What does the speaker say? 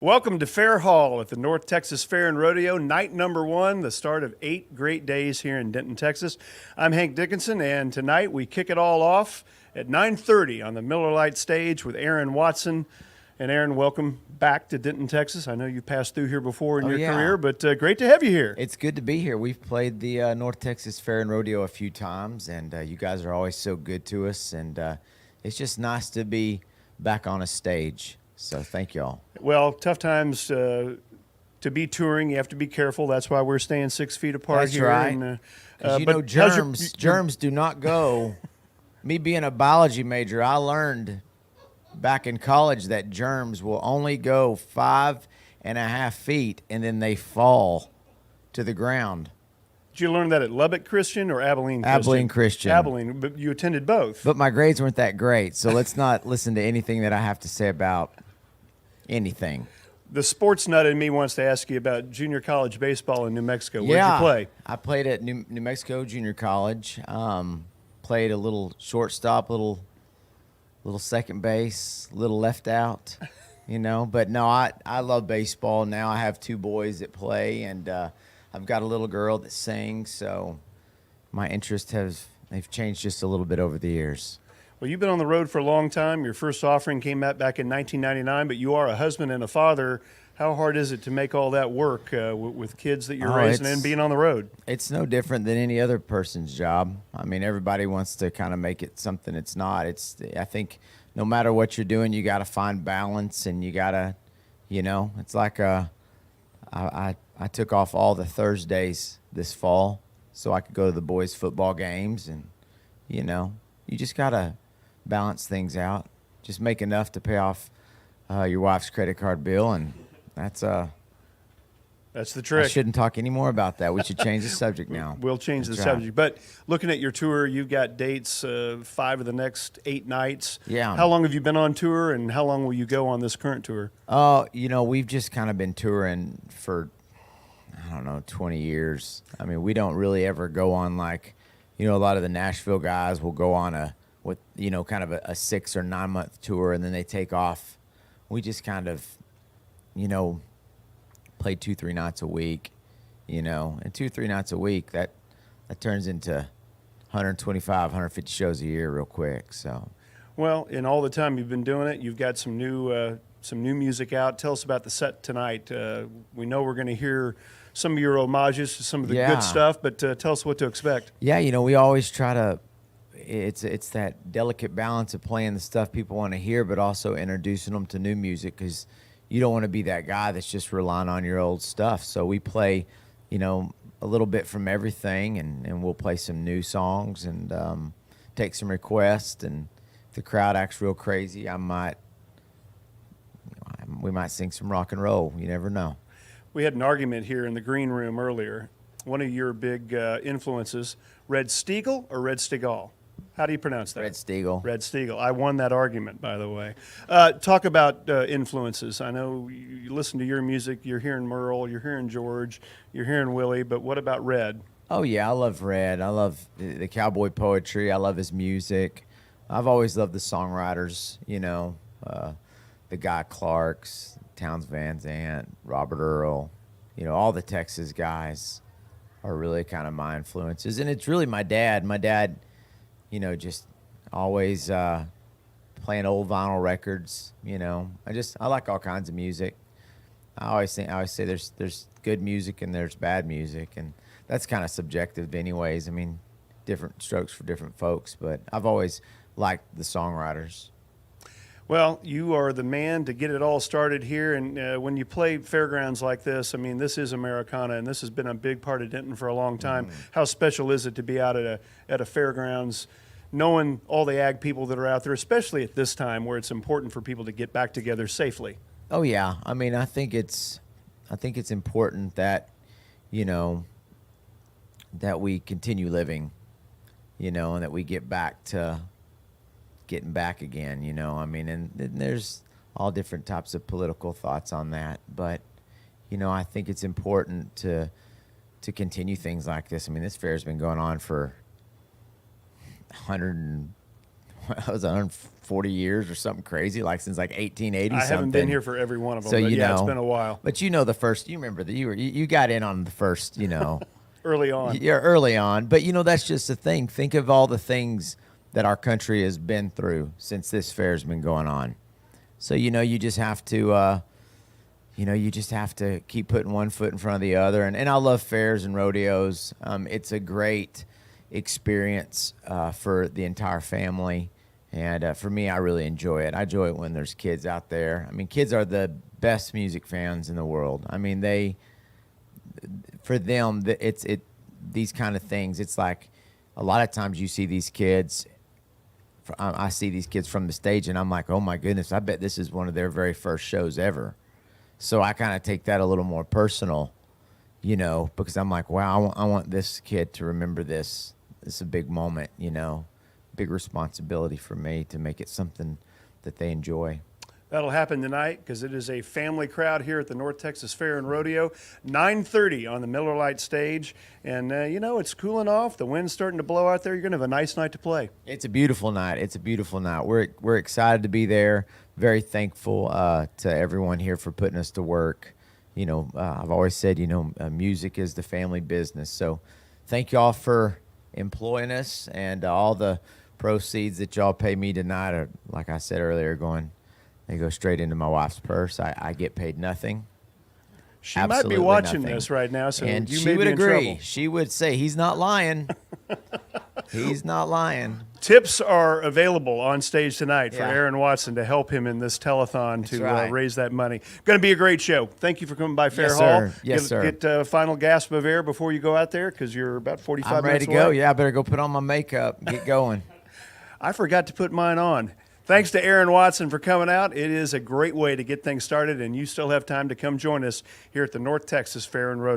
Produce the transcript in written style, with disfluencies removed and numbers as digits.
Welcome to Fair Hall at the North Texas Fair and Rodeo, night number 1, the start of 8 great days here in Denton, Texas. I'm Hank Dickinson, and tonight we kick it all off at 9:30 on the Miller Lite stage with Aaron Watson. And Aaron, welcome back to Denton, Texas. I know you passed through here before in your career, but great to have you here. It's good to be here. We've played the North Texas Fair and Rodeo a few times, and you guys are always so good to us, and it's just nice to be back on a stage. So thank you all. Well, tough times to be touring. You have to be careful. That's why we're staying 6 feet apart That's here. right. And, Because germs do not go. Me being a biology major, I learned back in college that germs will only go 5.5 feet, and then they fall to the ground. Did you learn that at Lubbock Christian or Abilene Christian? Abilene Christian. Abilene, but you attended both. But my grades weren't that great, so let's not listen to anything that I have to say about anything. The sports nut in me wants to ask you about junior college baseball in New Mexico. Where'd you play? I played at New Mexico Junior College. Played a little shortstop, little second base, little left out, But no, I love baseball. Now I have 2 boys that play, and I've got a little girl that sings. So my interests they've changed just a little bit over the years. Well, you've been on the road for a long time. Your first offering came out back in 1999, but you are a husband and a father. How hard is it to make all that work with kids that you're raising and being on the road? It's no different than any other person's job. I mean, everybody wants to kind of make it something it's not. I think no matter what you're doing, you got to find balance, and you got to, it's like I took off all the Thursdays this fall so I could go to the boys' football games, and, you just got to balance things out. Just make enough to pay off your wife's credit card bill, and that's the trick. I shouldn't talk any more about that. We should change the subject now. We'll change the subject. But looking at your tour, you've got dates 5 of the next 8 nights. Yeah. How long have you been on tour, and how long will you go on this current tour? We've just kind of been touring for, 20 years. I mean, we don't really ever go on a lot of the Nashville guys will go on kind of a 6 or 9 month tour, and then they take off. We just kind of, play 2-3 nights a week, and 2-3 nights a week, that turns into 125, 150 shows a year real quick. So, well, in all the time you've been doing it, you've got some new music out. Tell us about the set tonight. We know we're going to hear some of your homages to some of the good stuff, but tell us what to expect. Yeah, we always try to. It's that delicate balance of playing the stuff people want to hear, but also introducing them to new music, because you don't want to be that guy that's just relying on your old stuff. So we play, a little bit from everything, and we'll play some new songs and take some requests. And if the crowd acts real crazy, we might sing some rock and roll. You never know. We had an argument here in the green room earlier. One of your big influences, Red Steagall or Red Steagall? How do you pronounce that? Red Steagall. Red Steagall. I won that argument, by the way. Talk about influences. I know you listen to your music. You're hearing Merle. You're hearing George. You're hearing Willie. But what about Red? Oh, yeah, I love Red. I love the cowboy poetry. I love his music. I've always loved the songwriters, the Guy Clarks, Townes Van Zandt, Robert Earl, all the Texas guys are really kind of my influences. And it's really my dad. My dad, just always playing old vinyl records, I like all kinds of music. I always say there's good music and there's bad music, and that's kind of subjective anyways. I mean, different strokes for different folks, but I've always liked the songwriters. Well, you are the man to get it all started here, and when you play fairgrounds like this, I mean, this is Americana, and this has been a big part of Denton for a long time. How special is it to be out at a fairgrounds, knowing all the ag people that are out there, especially at this time where it's important for people to get back together safely? Oh yeah, I mean, I think it's important that, that we continue living, and that we get back to getting back again, I mean, and there's all different types of political thoughts on that, but, I think it's important to continue things like this. I mean, this fair's been going on for it was 140 years or something crazy, like since like 1880 I something. haven't been here for every one of them, So but you yeah, know, it's been a while. But you know the first. You remember that you got in on the first. You know, Early on. yeah, early on. But you know that's just the thing. Think of all the things that our country has been through since this fair's been going on. So you know you just have to. You just have to keep putting one foot in front of the other. And I love fairs and rodeos. It's a great experience for the entire family. And for me, I really enjoy it. I enjoy it when there's kids out there. I mean, kids are the best music fans in the world. I mean, for them, these kind of things, it's like a lot of times you see these kids. I see these kids from the stage, and I'm like, oh, my goodness, I bet this is one of their very first shows ever. So I kind of take that a little more personal, you know, because I'm like, wow, I want this kid to remember this. It's a big moment, you know, big responsibility for me to make it something that they enjoy. That'll happen tonight because it is a family crowd here at the North Texas Fair and Rodeo. 9:30 on the Miller Lite stage. And, you know, it's cooling off. The wind's starting to blow out there. You're going to have a nice night to play. It's a beautiful night. It's a beautiful night. We're excited to be there. Very thankful to everyone here for putting us to work. You know, I've always said, you know, music is the family business. So thank y'all for employing us, and all the proceeds that y'all pay me tonight are, like I said earlier, they go straight into my wife's purse. I get paid nothing. She might be Absolutely watching nothing. this right now, so And you she may would be in agree. trouble. She would say he's not lying. He's not lying. Tips are available on stage tonight for Yeah. Aaron Watson to help him in this telethon That's to right. raise that money. Going to be a great show. Thank you for coming by Fair Yes, Hall. sir. Yes, sir. Get a final gasp of air before you go out there because you're about 45 I'm ready minutes to go. away. Yeah, I better go put on my makeup. Get going. I forgot to put mine on. Thanks to Aaron Watson for coming out. It is a great way to get things started, and you still have time to come join us here at the North Texas Fair and Rodeo.